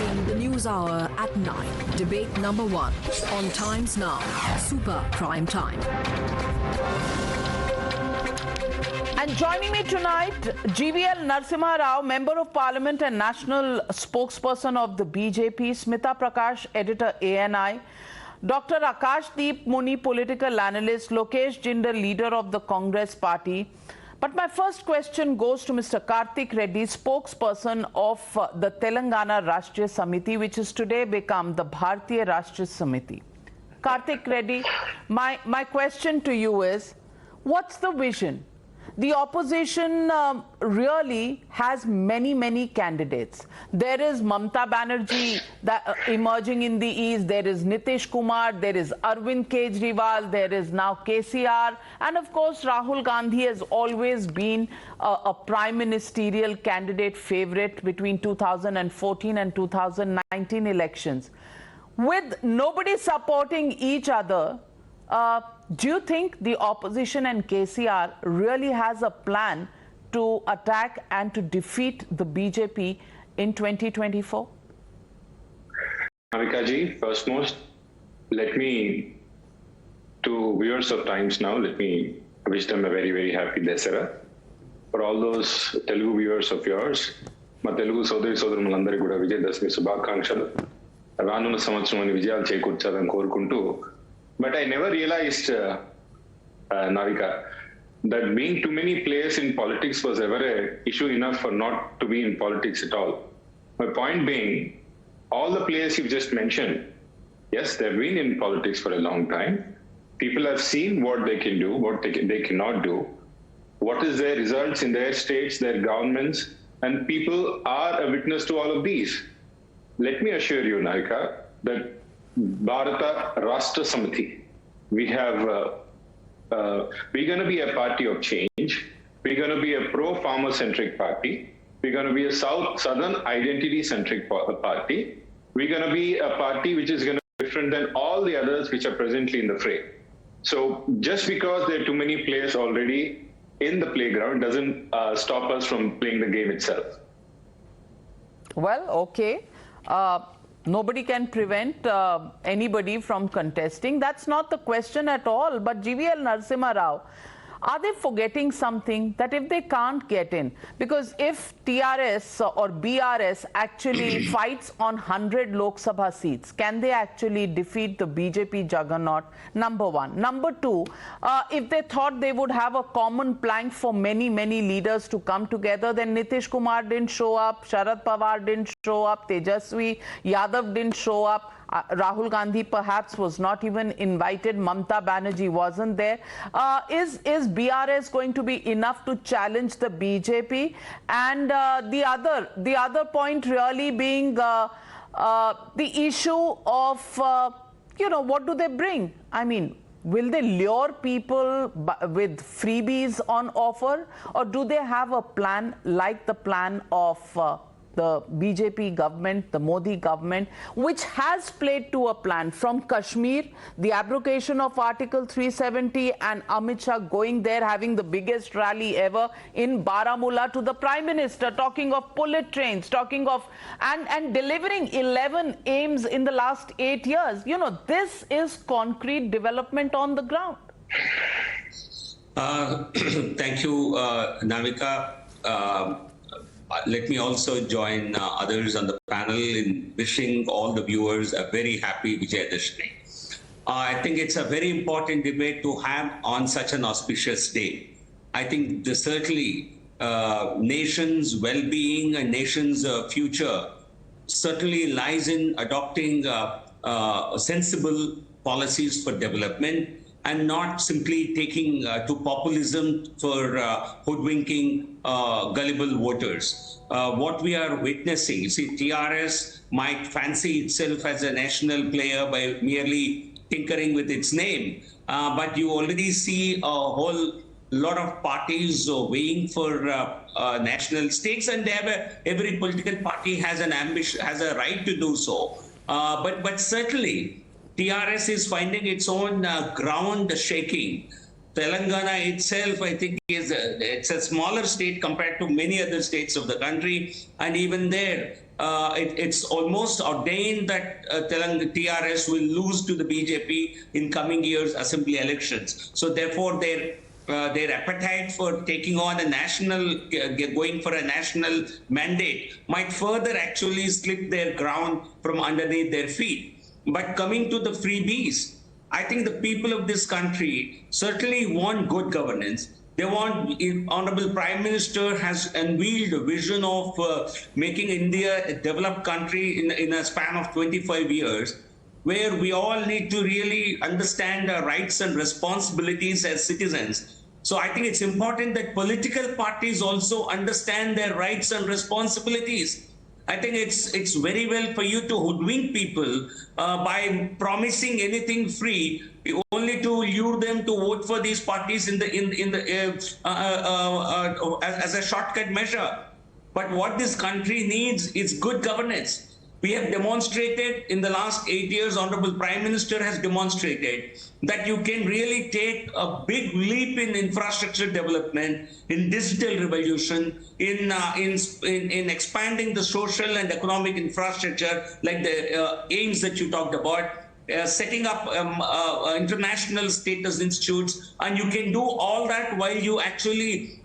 watching the News Hour at 9. Debate number 1 on Times Now. Super Prime Time. And joining me tonight, Narasimha Rao, Member of Parliament and National Spokesperson of the BJP, Smita Prakash, Editor ANI, Dr. Akashdeep Muni, Political Analyst, Lokesh Jindal, Leader of the Congress Party. But my first question goes to Mr. Karthik Reddy, spokesperson of the Telangana Rashtriya Samiti, which has today become the Bharatiya Rashtriya Samiti. Karthik Reddy, my question to you is, what's the vision? The opposition really has many candidates. There is Mamata Banerjee emerging in the east, there is Nitish Kumar, there is Arvind Kejriwal, there is now KCR, and of course Rahul Gandhi has always been a prime ministerial candidate favorite between 2014 and 2019 elections. With nobody supporting each other, do you think the opposition and KCR really has a plan to attack and to defeat the BJP in 2024? Navika ji, first most, let me, to viewers of Times Now, let me wish them a very happy Dasara. For all those Telugu viewers of yours, ma Telugu Sodari Sodarulandaru kuda Vijayadashami Shubhakankshalu. Raanuna samvatsaram vijayalu chekurchadani korukunటూ. But I never realized, Navika, that being too many players in politics was ever an issue enough for not to be in politics at all. My point being, all the players you've just mentioned, yes, they've been in politics for a long time. People have seen what they can do, what they cannot do, what is their results in their states, their governments, and people are a witness to all of these. Let me assure you, Navika, that Bharata Rashtra Samiti, we have, we're going to be a party of change. We're going to be a pro-farmer-centric party. We're going to be a southern identity-centric party. We're going to be a party which is going to be different than all the others which are presently in the fray. So just because there are too many players already in the playground doesn't stop us from playing the game itself. Well, okay. Nobody can prevent anybody from contesting. That's not the question at all. But Narasimha Rao, are they forgetting something that if they can't get in? Because if TRS or BRS actually fights on 100 Lok Sabha seats, can they actually defeat the BJP juggernaut? Number one. Number two, if they thought they would have a common plank for many leaders to come together, then Nitish Kumar didn't show up, Sharad Pawar didn't show up, Tejasvi Yadav didn't show up. Rahul Gandhi perhaps was not even invited. Mamata Banerjee wasn't there. Is BRS going to be enough to challenge the BJP? And the other point really being the issue of what do they bring? I mean, will they lure people with freebies on offer, or do they have a plan like the plan of the BJP government, the Modi government, which has played to a plan from Kashmir, the abrogation of Article 370 and Amit Shah going there, having the biggest rally ever in Baramulla, to the Prime Minister talking of bullet trains, talking of and delivering 11 aims in the last 8 years. You know, this is concrete development on the ground. Thank you, Navika. Let me also join others on the panel in wishing all the viewers a very happy Vijayadashami. I think it's a very important debate to have on such an auspicious day. I think certainly nation's well-being and nation's future certainly lies in adopting sensible policies for development and not simply taking to populism for hoodwinking gullible voters. What we are witnessing, you see, TRS might fancy itself as a national player by merely tinkering with its name, but you already see a whole lot of parties weighing for national stakes, and they have every political party has an ambition, has a right to do so. But certainly, TRS is finding its own ground shaking. Telangana itself, I think, it's a smaller state compared to many other states of the country. And even there, it's almost ordained that TRS will lose to the BJP in coming years' assembly elections. So therefore, their appetite for taking on a national, going for a national mandate might further actually slip their ground from underneath their feet. But coming to the freebies, I think the people of this country certainly want good governance. They want, Honorable Prime Minister has unveiled a vision of making India a developed country in a span of 25 years, where we all need to really understand our rights and responsibilities as citizens. So I think it's important that political parties also understand their rights and responsibilities. I think it's very well for you to hoodwink people by promising anything free, only to lure them to vote for these parties as a shortcut measure. But what this country needs is good governance. We have demonstrated in the last 8 years, Honorable Prime Minister has demonstrated that you can really take a big leap in infrastructure development, in digital revolution, in expanding the social and economic infrastructure, like the aims that you talked about, setting up international status institutes, and you can do all that while you actually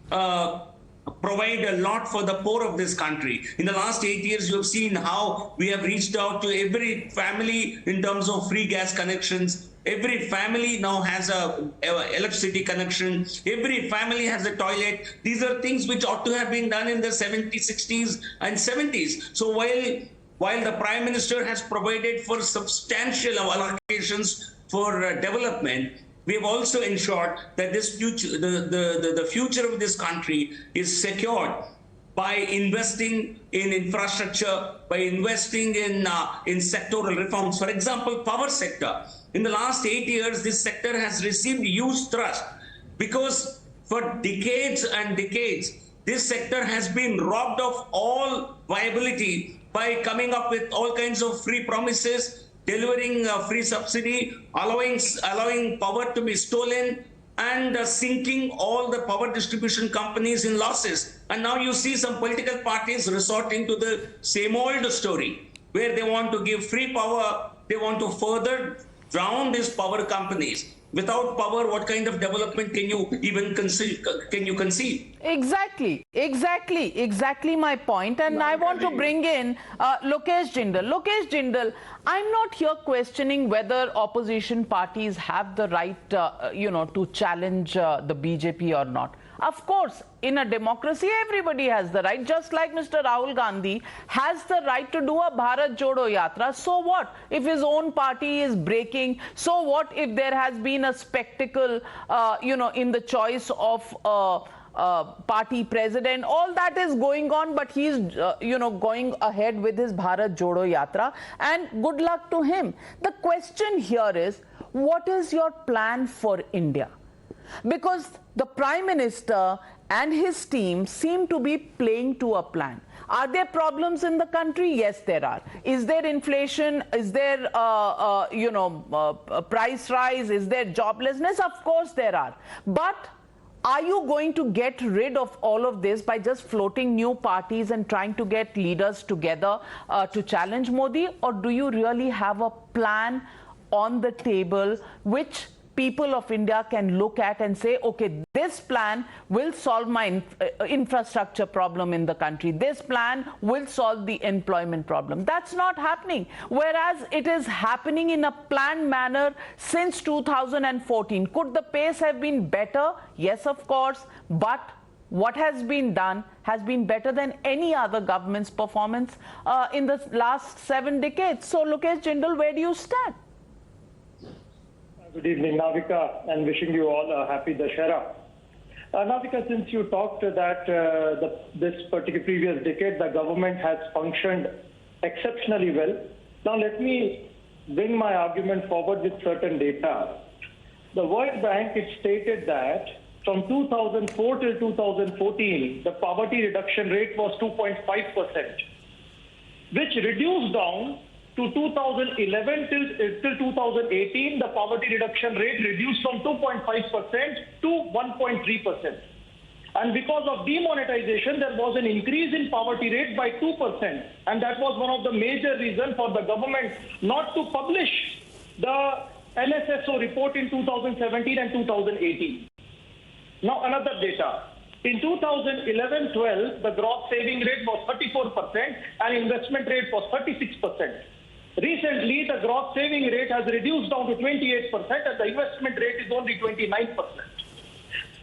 provide a lot for the poor of this country. In the last 8 years, you have seen how we have reached out to every family in terms of free gas connections. Every family now has a electricity connection. Every family has a toilet. These are things which ought to have been done in the 70s, 60s, and 70s. So while the Prime Minister has provided for substantial allocations for development, we have also ensured that this future, the future of this country is secured by investing in infrastructure, by investing in sectoral reforms. For example, power sector. In the last 8 years, this sector has received huge thrust because for decades and decades, this sector has been robbed of all viability by coming up with all kinds of free promises, delivering free subsidy, allowing power to be stolen, and sinking all the power distribution companies in losses. And now you see some political parties resorting to the same old story, where they want to give free power, they want to further drown these power companies. Without power, what kind of development can you even conceive? Exactly my point. And I want to bring in Lokesh Jindal. Lokesh Jindal, I'm not here questioning whether opposition parties have the right, to challenge the BJP or not. Of course, in a democracy, everybody has the right, just like Mr. Rahul Gandhi has the right to do a Bharat Jodo Yatra. So what if his own party is breaking? So what if there has been a spectacle, in the choice of party president? All that is going on, but he's, going ahead with his Bharat Jodo Yatra, and good luck to him. The question here is, what is your plan for India? Because the Prime Minister and his team seem to be playing to a plan. Are there problems in the country? Yes, there are. Is there inflation? Is there, price rise? Is there joblessness? Of course there are. But are you going to get rid of all of this by just floating new parties and trying to get leaders together to challenge Modi? Or do you really have a plan on the table which people of India can look at and say, okay, this plan will solve my infrastructure problem in the country. This plan will solve the employment problem. That's not happening. Whereas it is happening in a planned manner since 2014. Could the pace have been better? Yes, of course. But what has been done has been better than any other government's performance in the last 7 decades. So, Lokesh Jindal, where do you stand? Good evening, Navika, and wishing you all a happy Dussehra. Navika, since you talked that this particular previous decade, the government has functioned exceptionally well. Now let me bring my argument forward with certain data. The World Bank, it stated that from 2004 till 2014, the poverty reduction rate was 2.5%, which reduced down to 2011 till 2018, the poverty reduction rate reduced from 2.5% to 1.3%. And because of demonetization, there was an increase in poverty rate by 2%. And that was one of the major reasons for the government not to publish the NSSO report in 2017 and 2018. Now, another data. In 2011-12, the gross saving rate was 34% and investment rate was 36%. Recently, the gross saving rate has reduced down to 28% and the investment rate is only 29%.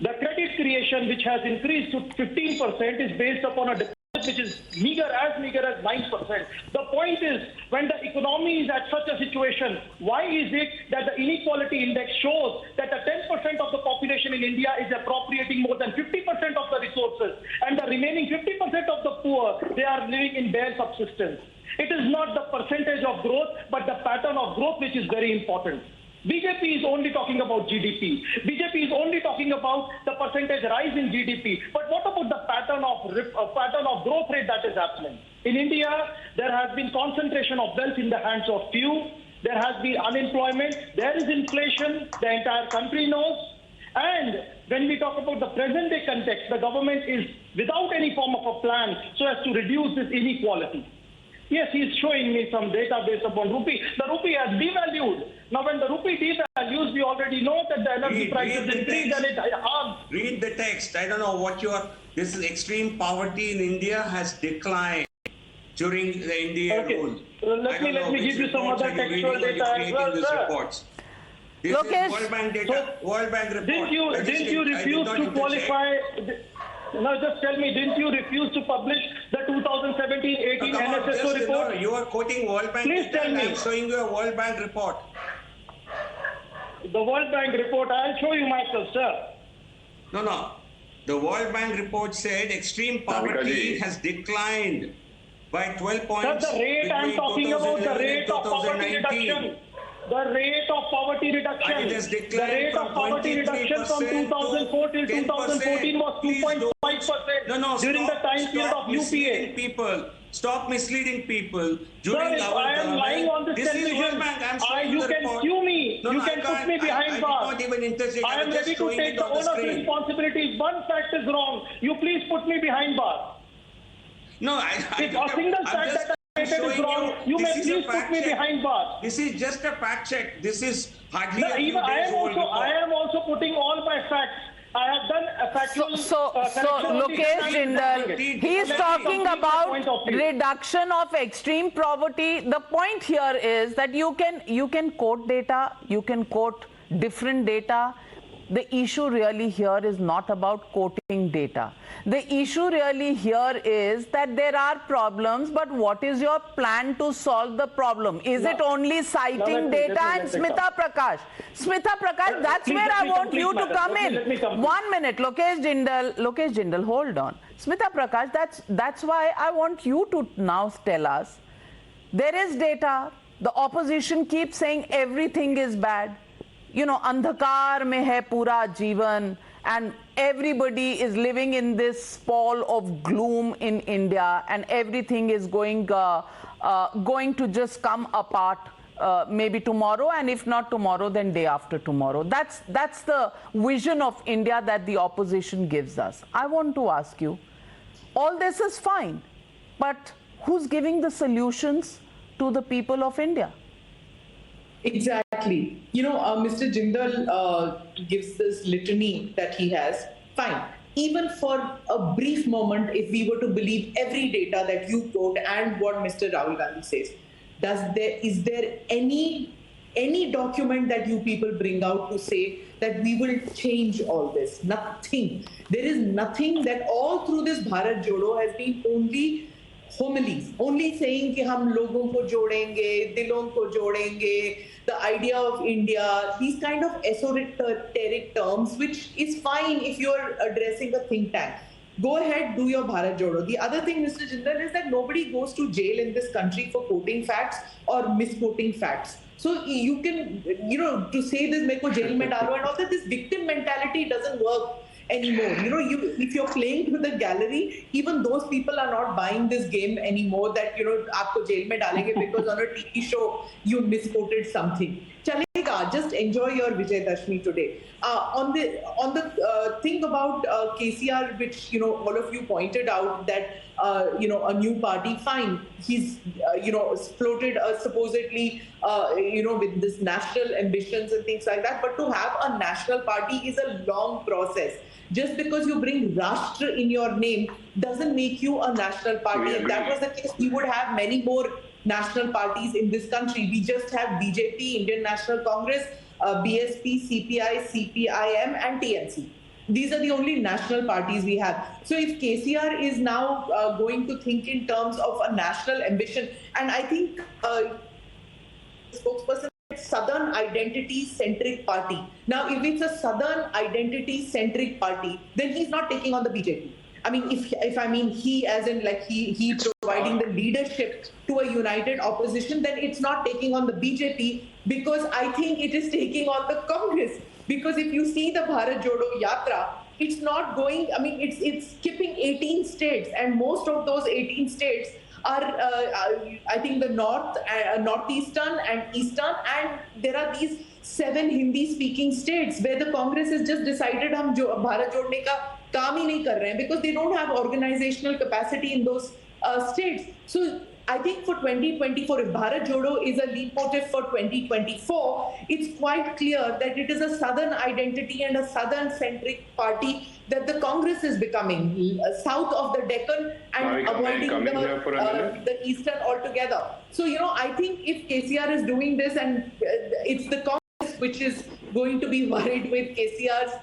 The credit creation, which has increased to 15%, is based upon a deposit which is as meager as 9%. The point is, when the economy is at such a situation, why is it that the inequality index shows that the 10% of the population in India is appropriating more than 50% of the resources, and the remaining 50% of the poor, they are living in bare subsistence? It is not the percentage of growth, but the pattern of growth which is very important. BJP is only talking about GDP. BJP is only talking about the percentage rise in GDP. But what about the pattern of growth rate that is happening? In India, there has been concentration of wealth in the hands of few. There has been unemployment. There is inflation. The entire country knows. And when we talk about the present day context, the government is without any form of a plan so as to reduce this inequality. Yes, he is showing me some data based upon rupee. The rupee has devalued. Now, when the rupee devalues, we already know that the energy prices increase and it harms. Read the text. I don't know what this is extreme poverty in India has declined during the India rule. Let me give you some other textual data as well, sir. This Lokesh, is World Bank data, World Bank report. Didn't you refuse to qualify? No, just tell me, didn't you refuse to publish the 2017-18 NSSO report? No, you are quoting World Bank Please data. tell me. I'm showing you a World Bank report. The World Bank report, I'll show you myself, sir. No. The World Bank report said extreme poverty has declined by 12 points. Sir, the rate I'm talking about, the rate of poverty reduction. The rate of poverty reduction. The rate of poverty reduction from 2004 till 2014 was 2.5% during the time period of UPA. Stop misleading people. Sir, if I am lying on this television, you can sue me. You can put me behind bars. I am ready to take the owner's responsibility. One fact is wrong. You please put me behind bars. No, if a single fact that I stated is wrong, you may please put me behind bars. This is just a fact check. This is hardly No, a few days old report. I am also putting all my facts. I have done a factual... So Lokesh Jindal, he is talking about reduction of extreme poverty. The point here is that you can quote data, you can quote different data. The issue really here is not about quoting data. The issue really here is that there are problems, but what is your plan to solve the problem? Is it only citing data? And Smita Prakash, that's where I want you to come in. 1 minute, Lokesh Jindal, hold on. Smita Prakash, that's why I want you to now tell us. There is data. The opposition keeps saying everything is bad. You know, andhakar mein hai pura jeevan, and everybody is living in this pall of gloom in India, and everything is going to just come apart maybe tomorrow, and if not tomorrow, then day after tomorrow. That's the vision of India that the opposition gives us. I want to ask you, all this is fine, but who's giving the solutions to the people of India? Exactly. You know, Mr. Jindal gives this litany that he has. Fine. Even for a brief moment, if we were to believe every data that you quote and what Mr. Rahul Gandhi says, is there any document that you people bring out to say that we will change all this? Nothing. There is nothing. That all through this Bharat Jodo has been only homilies, only saying कि हम लोगों को जोड़ेंगे, दिलों को जोड़ेंगे, the idea of India, these kind of esoteric terms, which is fine if you're addressing a think tank. Go ahead, do your Bharat Jodo. The other thing, Mr. Jindal, is that nobody goes to jail in this country for quoting facts or misquoting facts. So you can, to say this, meko jail mein dalo and all that, this victim mentality doesn't work anymore. If you're playing to the gallery, even those people are not buying this game anymore, that, aapko jail mein dalenge because on a TV show you misquoted something. just enjoy your Vijay Dashmi today. On the thing about KCR, which all of you pointed out that a new party, fine. He's floated supposedly with this national ambitions and things like that. But to have a national party is a long process. Just because you bring Rashtra in your name doesn't make you a national party. If that was the case, we would have many more national parties in this country. We just have BJP, Indian National Congress, BSP, CPI, CPIM and TNC. These are the only national parties we have. So if KCR is now going to think in terms of a national ambition, and I think spokesperson Southern identity-centric party. Now, if it's a Southern identity-centric party, then he's not taking on the BJP. I mean, if I mean he as in like he providing the leadership to a united opposition, then it's not taking on the BJP, because I think it is taking on the Congress. Because if you see the Bharat Jodo Yatra, it's not going, I mean, it's skipping 18 states, and most of those 18 states are, I think, the northeastern and eastern, and there are these 7 Hindi-speaking states where the Congress has just decided हम जो भारत जोड़ने का काम ही नहीं कर रहे हैं, because they don't have organizational capacity in those states. So I think for 2024, if Bharat Jodo is a leitmotif for 2024, it's quite clear that it is a Southern identity and a Southern-centric party that the Congress is becoming, south of the Deccan and avoiding the Eastern altogether. So, I think if KCR is doing this, and it's the Congress which is going to be worried with KCR's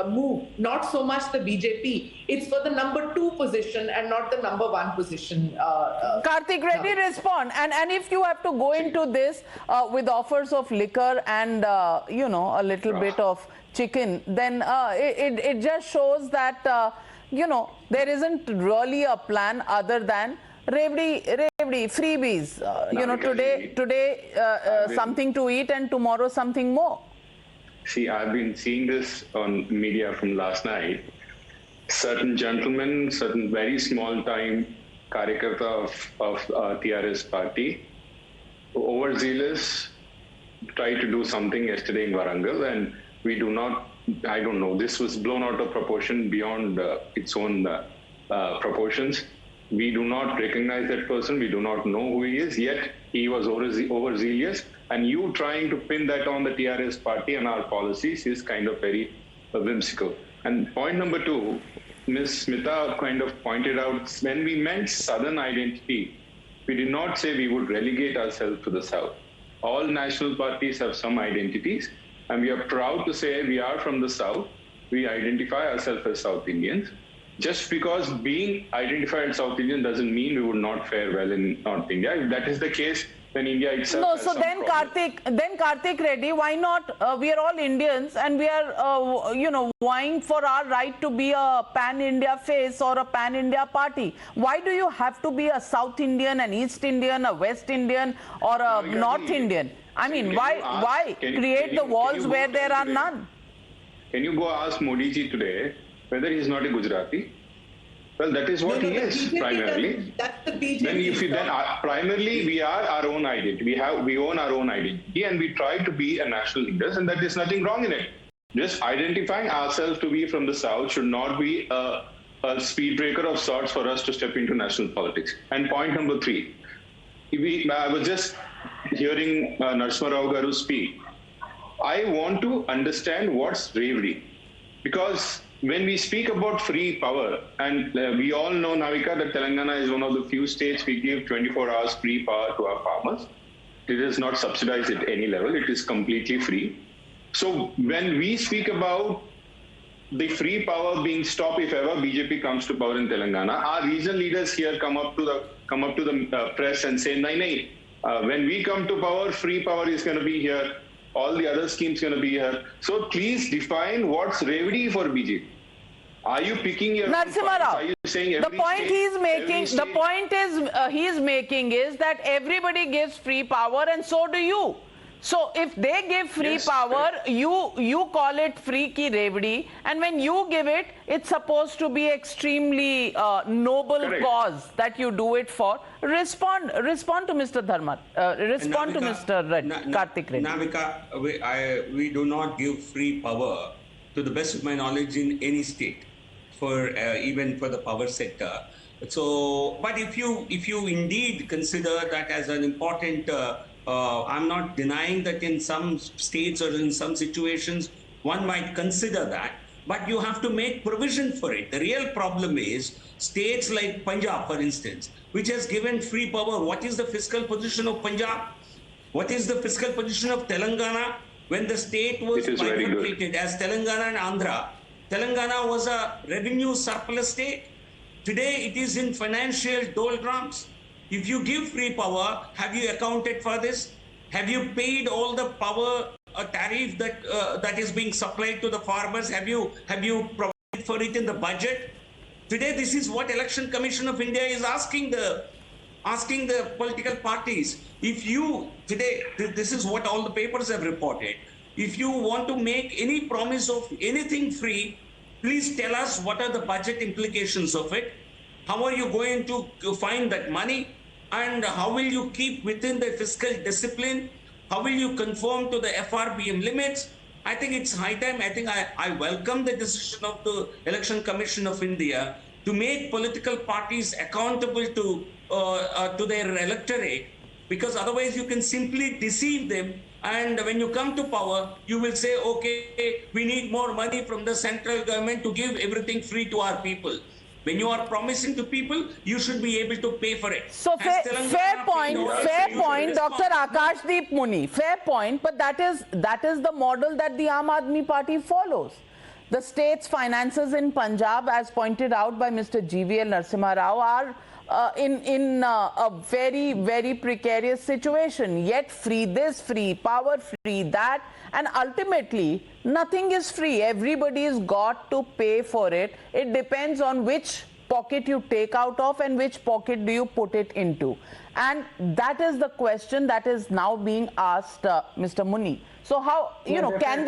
move, not so much the BJP. It's for the number 2 position and not the number 1 position. Karthik, Reddy, respond. And if you have to go into this with offers of liquor and, a little bit of chicken, then it just shows that, there isn't really a plan other than Revdi, freebies. Today something to eat and tomorrow something more. See, I've been seeing this on media from last night. Certain gentlemen, certain very small-time karyakarta of TRS party, overzealous, tried to do something yesterday in Warangal, and we do not, I don't know, this was blown out of proportion beyond its own proportions. We do not recognize that person. We do not know who he is, yet he was overzealous. And you trying to pin that on the TRS party and our policies is kind of very whimsical. And point number 2, Ms. Smita kind of pointed out, when we meant Southern identity, we did not say we would relegate ourselves to the South. All national parties have some identities, and we are proud to say we are from the South. We identify ourselves as South Indians. Just because being identified as South Indian doesn't mean we would not fare well in North India. If that is the case, then India itself has so then Karthik Reddy, why not? We are all Indians, and we are, vying for our right to be a pan-India face or a pan-India party. Why do you have to be a South Indian, an East Indian, a West Indian, or a North Indian? I mean, why create the walls where there are none? Can you go ask Modi ji today whether he is not a Gujarati? Well, that is what he is primarily. That's the BJP. Then primarily we are our own identity. We own our own identity, and we try to be a national leaders, and that is nothing wrong in it. Just identifying ourselves to be from the South should not be a speed breaker of sorts for us to step into national politics. And point number 3, I was just hearing Narasimha Rao garu speak. I want to understand what's Revdi, because when we speak about free power, and we all know, Navika, that Telangana is one of the few states we give 24 hours free power to our farmers. It is not subsidized at any level. It is completely free. So when we speak about the free power being stopped if ever BJP comes to power in Telangana, our regional leaders here come up to the press and say, "Nahi, when we come to power, free power is going to be here. All the other schemes going to be here." So please define what's Revdi for BJP. Are you picking your Narasimha Rao, Are you saying the point he's making, is that everybody gives free power, and so do you. So if they give free power, you call it free ki Revdi, and when you give it, it's supposed to be extremely noble cause that you do it for. Respond to Mr. Dharma. Respond to Mr. Karthik Reddy. Navika, we do not give free power, to the best of my knowledge, in any state, for even for the power sector. So, but if you indeed consider that as an important, I'm not denying that in some states or in some situations one might consider that, but you have to make provision for it. The real problem is states like Punjab, for instance, which has given free power. What is the fiscal position of Punjab? What is the fiscal position of Telangana? When the state was bifurcated as Telangana and Andhra, Telangana was a revenue surplus state. Today it is in financial doldrums. If you give free power, have you accounted for this? Have you paid all the power tariff that is being supplied to the farmers? Have you provided for it in the budget? Today, this is what Election Commission of India is asking the political parties. If you today, this is what all the papers have reported. If you want to make any promise of anything free, please tell us what are the budget implications of it. How are you going to find that money? And how will you keep within the fiscal discipline? How will you conform to the FRBM limits? I think it's high time. I think I welcome the decision of the Election Commission of India to make political parties accountable to their electorate, because otherwise you can simply deceive them. And when you come to power, you will say, okay, we need more money from the central government to give everything free to our people. When you are promising to people, you should be able to pay for it. So fair point, Dr. Akashdeep Muni, fair point, but that is the model that the Aam Aadmi Party follows. The state's finances in Punjab, as pointed out by Mr. Jeevis Narasimha Rao, are in a very, very precarious situation. Yet free this, free power, free that, and ultimately nothing is free. Everybody's got to pay for it. It depends on which pocket you take out of and which pocket do you put it into. And that is the question that is now being asked, Mr. Muni. So how, can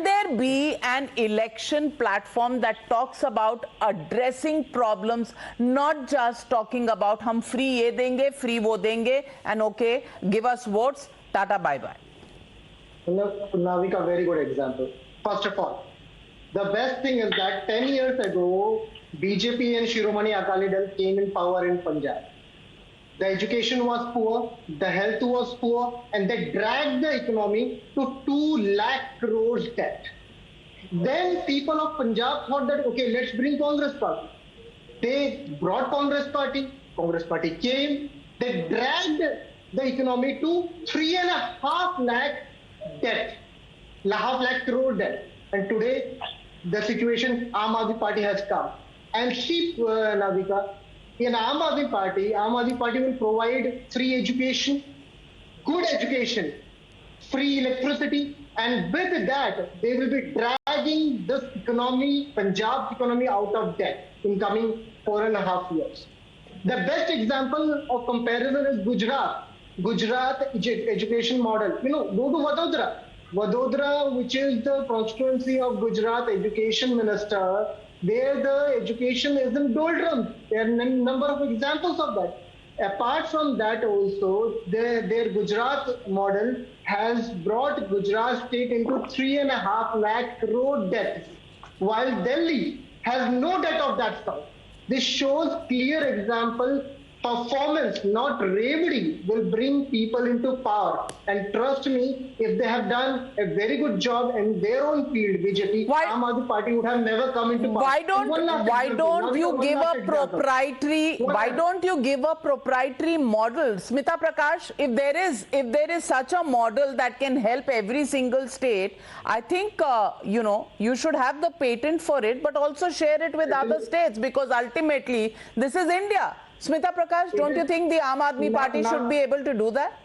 there be an election platform that talks about addressing problems, not just talking about hum free ye denge, free wo denge, and okay, give us votes, tata bye bye? Navika, very good example. First of all, the best thing is that 10 years ago, BJP and Shiromani Akali Dal came in power in Punjab. The education was poor, the health was poor, and they dragged the economy to 2 lakh crores debt. Then people of Punjab thought that, okay, let's bring Congress Party. They brought Congress Party came, they dragged the economy to 3.5 lakh debt, half lakh crore debt. And today, the situation Aam Aadmi Party has come. And see, Navika, in Aam Aadmi Party will provide free education, good education, free electricity, and with that, they will be dragging this economy, Punjab's economy, out of debt in coming 4.5 years. The best example of comparison is Gujarat education model. Go to Vadodara, which is the constituency of Gujarat education minister, where the education is in doldrums. There are a number of examples of that. Apart from that also, their Gujarat model has brought Gujarat state into 3.5 lakh crore debt, while Delhi has no debt of that sort. This shows clear example. Performance, not Revdi, will bring people into power. And trust me, if they have done a very good job in their own field, BJP, Aam Aadmi Party would have never come into power. Why don't you give a proprietary model? Smita Prakash, if there is such a model that can help every single state, I think you should have the patent for it, but also share it with other states, because ultimately this is India. Smita Prakash, don't you think the Aam Aadmi Party should be able to do that?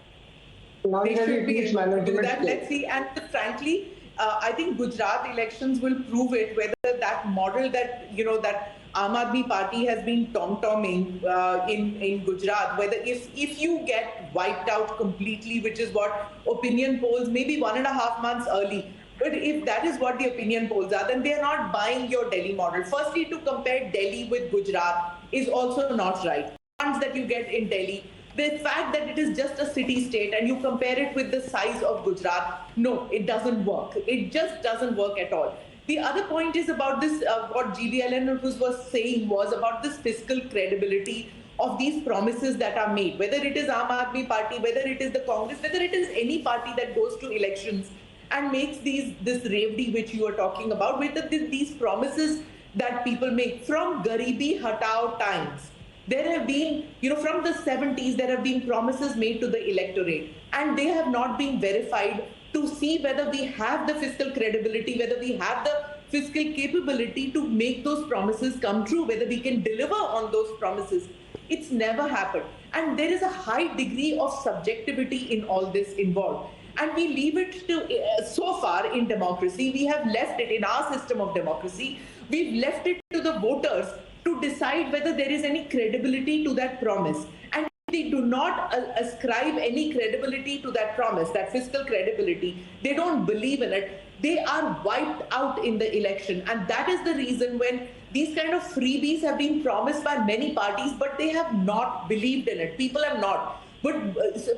They should be able to do that. Let's see. And frankly, I think Gujarat elections will prove it, whether that model that, that Aam Aadmi Party has been tom-tomming in Gujarat, whether if you get wiped out completely, which is what opinion polls, maybe 1.5 months early, but if that is what the opinion polls are, then they are not buying your Delhi model. Firstly, to compare Delhi with Gujarat is also not right. Funds that you get in Delhi, the fact that it is just a city-state and you compare it with the size of Gujarat, no, it doesn't work. It just doesn't work at all. The other point is about this, what GVLN was saying was about this fiscal credibility of these promises that are made, whether it is Aam Aadmi Party, whether it is the Congress, whether it is any party that goes to elections and makes this Revdi which you are talking about, with these promises that people make from Garibi Hatao times. There have been, from the 70s, there have been promises made to the electorate, and they have not been verified to see whether we have the fiscal credibility, whether we have the fiscal capability to make those promises come true, whether we can deliver on those promises. It's never happened. And there is a high degree of subjectivity in all this involved. And we leave it to, so far in democracy, we have left it in our system of democracy, we've left it to the voters to decide whether there is any credibility to that promise. And if they do not ascribe any credibility to that promise, that fiscal credibility, they don't believe in it, they are wiped out in the election. And that is the reason when these kind of freebies have been promised by many parties, but they have not believed in it. People have not. But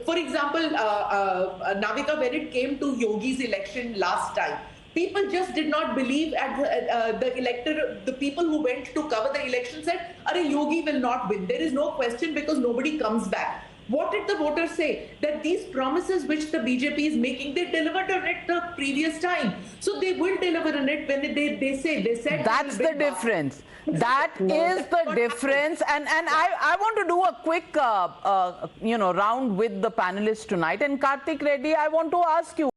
for example, Navika, when it came to Yogi's election last time, people just did not believe the people who went to cover the election said, "Arey, Yogi will not win. There is no question because nobody comes back." What did the voters say? That these promises which the BJP is making, they delivered on it the previous time. So they will deliver on it when they said. That's the difference. That is the difference. And I want to do a quick, round with the panelists tonight. And Karthik Reddy, I want to ask you,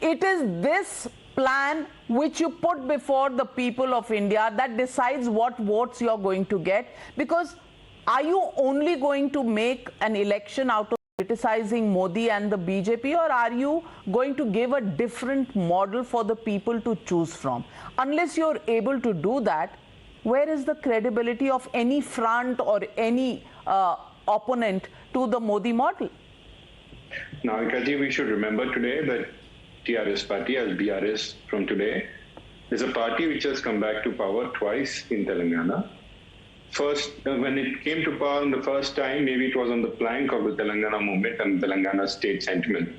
it is this plan which you put before the people of India that decides what votes you're going to get? Because are you only going to make an election out of criticizing Modi and the BJP, or are you going to give a different model for the people to choose from? Unless you're able to do that, where is the credibility of any front or any opponent to the Modi model? Now, Navika, we should remember today that TRS party, as BRS from today, is a party which has come back to power twice in Telangana. First, when it came to power the first time, maybe it was on the plank of the Telangana movement and Telangana state sentiment.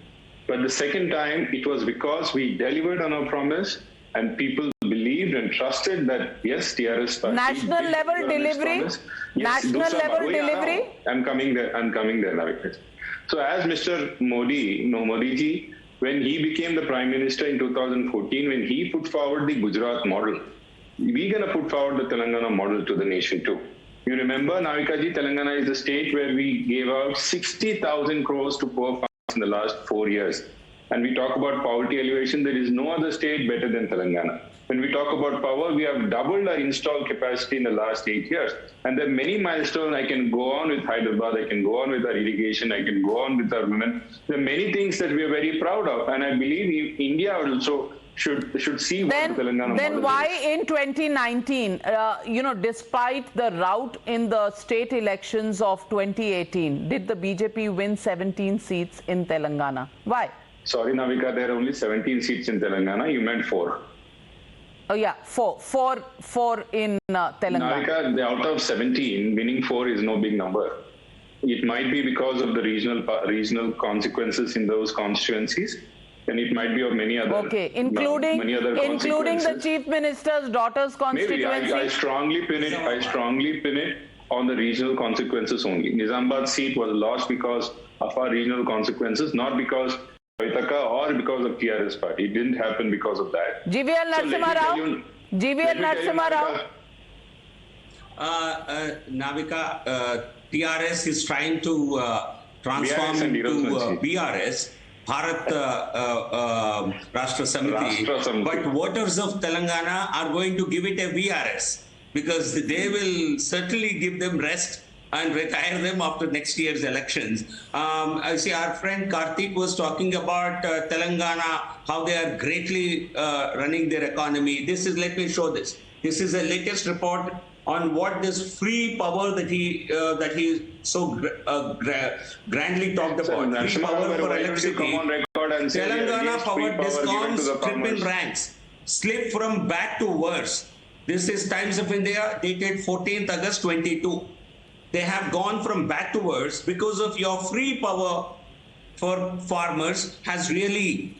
But the second time, it was because we delivered on our promise and people believed and trusted that, yes, TRS party... National level delivery? Yes, national level delivery? I'm coming there, Navika. So as Mr. Modi ji, when he became the Prime Minister in 2014, when he put forward the Gujarat model, we're going to put forward the Telangana model to the nation too. You remember, Navika ji, Telangana is the state where we gave out 60,000 crores to poor farmers in the last 4 years. And we talk about poverty alleviation, there is no other state better than Telangana. When we talk about power, we have doubled our installed capacity in the last 8 years. And there are many milestones. I can go on with Hyderabad, I can go on with our irrigation, I can go on with our women. There are many things that we are very proud of. And I believe India also should see what the Telangana model is. Then why in 2019, despite the rout in the state elections of 2018, did the BJP win 17 seats in Telangana? Why? Sorry, Navika, there are only 17 seats in Telangana. You meant 4. Oh, yeah, four in Telangana. Navika, out of 17, winning 4 is no big number. It might be because of the regional consequences in those constituencies. And it might be of many other, including the chief minister's daughter's constituency. Maybe I strongly pin it on the regional consequences only. Nizamabad seat was lost because of our regional consequences, not because of Vitaka or because of TRS party. It didn't happen because of that. GVL Narasimha Rao. Navika, TRS is trying to transform into BRS. Bharat Rashtra Samiti, but voters of Telangana are going to give it a VRS because they will certainly give them rest and retire them after next year's elections. I see our friend Karthik was talking about Telangana, how they are greatly running their economy. Let me show this. This is the latest report on what this free power that he so grandly talked about. Free power for electricity. Telangana power discoms tripping ranks, slip from bad to worse. This is Times of India dated 14th August 22. They have gone from bad to worse because of your free power for farmers has really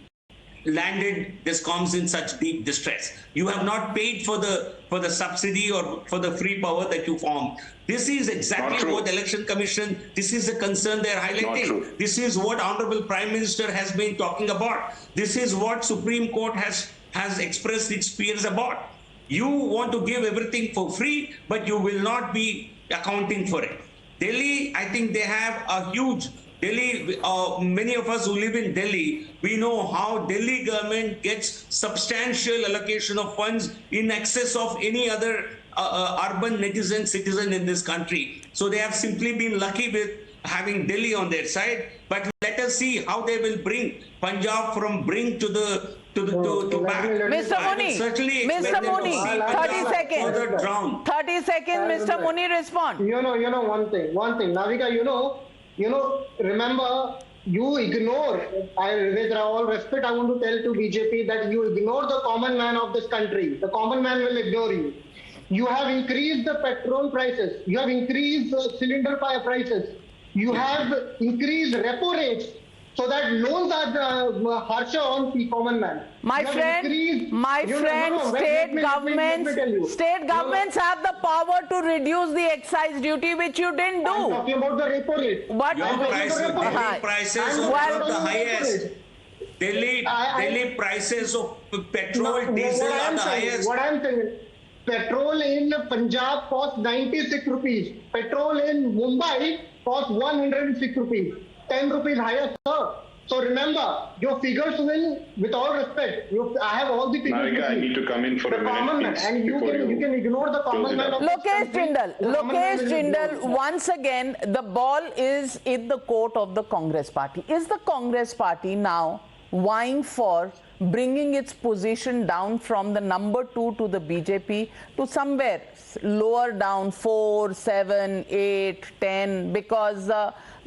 landed discoms in such deep distress. You have not paid for the subsidy or for the free power that you formed. This is exactly what the Election Commission, this is the concern they are highlighting. This is what Honorable Prime Minister has been talking about. This is what Supreme Court has expressed its fears about. You want to give everything for free, but you will not be accounting for it. Delhi, I think they have a huge Delhi, many of us who live in Delhi, we know how Delhi government gets substantial allocation of funds in excess of any other urban citizen in this country. So they have simply been lucky with having Delhi on their side. But let us see how they will bring Punjab from brink to back. Mr. Muni, 30 seconds. 30 seconds, Mr. Muni, respond. You know one thing. Navika, remember, you ignore, with all respect, I want to tell to BJP that you ignore the common man of this country. The common man will ignore you. You have increased the petrol prices. You have increased the cylinder prices. You have increased repo rates so that loans are harsher on the common man. My friend, state governments have the power to reduce the excise duty, which you didn't do. I'm talking about the repo rate. What? Delhi prices are one of the highest. Delhi prices of petrol, diesel are the highest. What I'm saying is, petrol in Punjab costs 96 rupees. Petrol in Mumbai costs 106 rupees. 10 rupees higher, sir. So remember, your figures will, with all respect, I have all the figures. Navika, I need to come in for a minute, please, and you can ignore the common man. Lokesh Jindal, once again, the ball is in the court of the Congress party. Is the Congress party now vying for bringing its position down from the number 2 to the BJP to somewhere lower down, 4, 7, 8, 10, because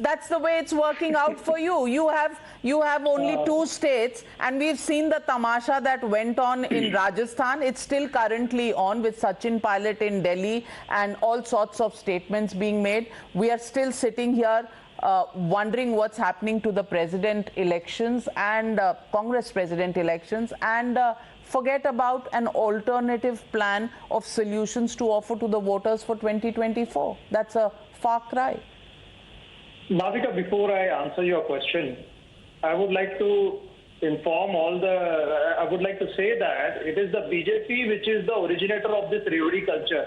that's the way it's working out for you. You have only 2 states, and we've seen the tamasha that went on in Rajasthan. It's still currently on with Sachin Pilot in Delhi and all sorts of statements being made. We are still sitting here wondering what's happening to the president elections and Congress president elections, and forget about an alternative plan of solutions to offer to the voters for 2024. That's a far cry. Navika, before I answer your question, I would like to inform I would like to say that it is the BJP which is the originator of this Revdi culture.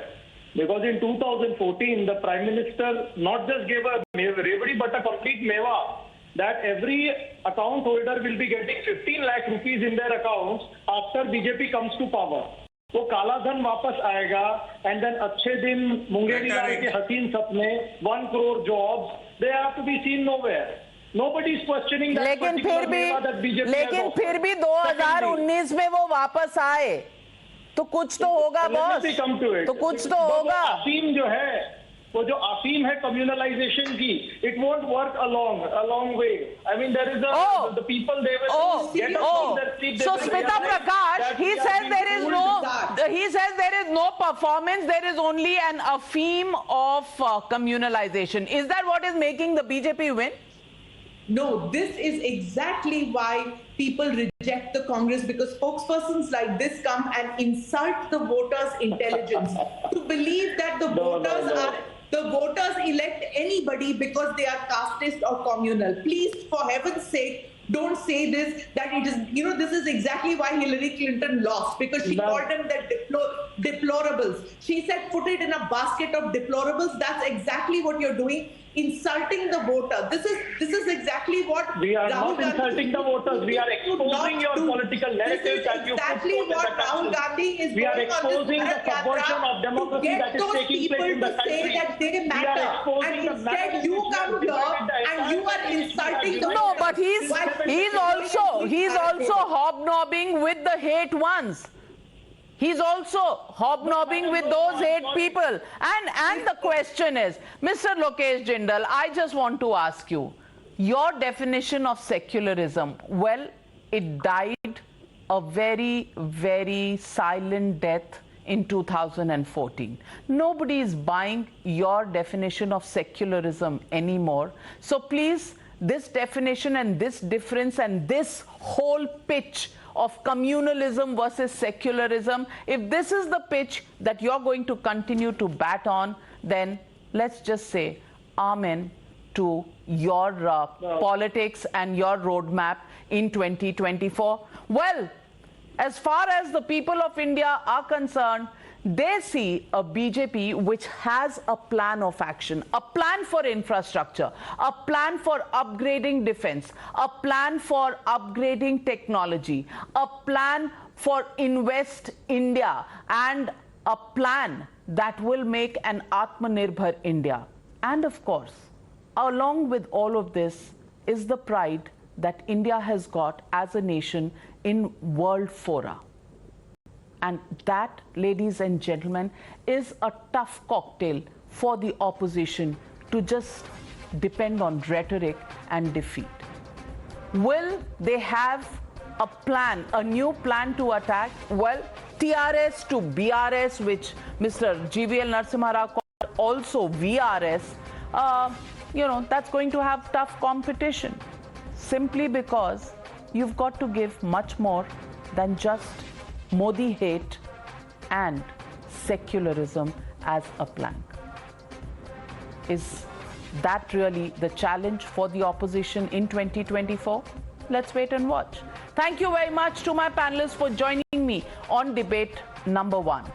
Because in 2014, the Prime Minister not just gave a Revdi but a complete meva that every account holder will be getting 15 lakh rupees in their accounts after BJP comes to power. वो काला धन वापस आएगा, and then अच्छे दिन मुंगेरी लाल के हसीन सपने, 1 crore jobs, they have to be seen nowhere. Nobody is questioning that. लेकिन फिर भी 2019 में वो वापस आए, तो कुछ तो होगा बॉस, तो कुछ तो होगा. अफीम जो है, वो जो अफीम है कम्युनलाइजेशन की, it won't work a long way. I mean, there is the people, they will get up from their seat. So Smita Prakash, he says there is no performance, there is only an apheme of communalization. Is that what is making the BJP win? No, this is exactly why people reject the Congress, because spokespersons like this come and insult the voters' intelligence to believe that the voters elect anybody because they are casteist or communal. Please, for heaven's sake, don't say this, that it is, this is exactly why Hillary Clinton lost, because she called them that deplorables. She said put it in a basket of deplorables. That's exactly what you're doing, insulting the voter. This is exactly what we are Rahul not insulting the voters. We are exposing your political narrative that you put exactly forth in what the Rahul country. Gandhi is We are doing exposing on the this subversion of democracy that is taking place in the to say country. that they We are matter, exposing and the instead you come here and you are insulting the No, voters. but he's also hobnobbing with the hate ones. He's also hobnobbing with those 8 people. And the question is, Mr. Lokesh Jindal, I just want to ask you, your definition of secularism, well, it died a very, very silent death in 2014. Nobody is buying your definition of secularism anymore. So please, this definition and this difference and this whole pitch of communalism versus secularism, if this is the pitch that you're going to continue to bat on, then let's just say amen to your politics and your roadmap in 2024. Well, as far as the people of India are concerned, they see a BJP which has a plan of action, a plan for infrastructure, a plan for upgrading defense, a plan for upgrading technology, a plan for Invest India, and a plan that will make an Atmanirbhar India. And of course, along with all of this is the pride that India has got as a nation in world fora. And that, ladies and gentlemen, is a tough cocktail for the opposition to just depend on rhetoric and defeat. Will they have a plan, a new plan to attack? Well, TRS to BRS, which Mr. Narasimha Rao called also VRS, that's going to have tough competition. Simply because you've got to give much more than just Modi hate and secularism as a plank. Is that really the challenge for the opposition in 2024? Let's wait and watch. Thank you very much to my panelists for joining me on debate number 1.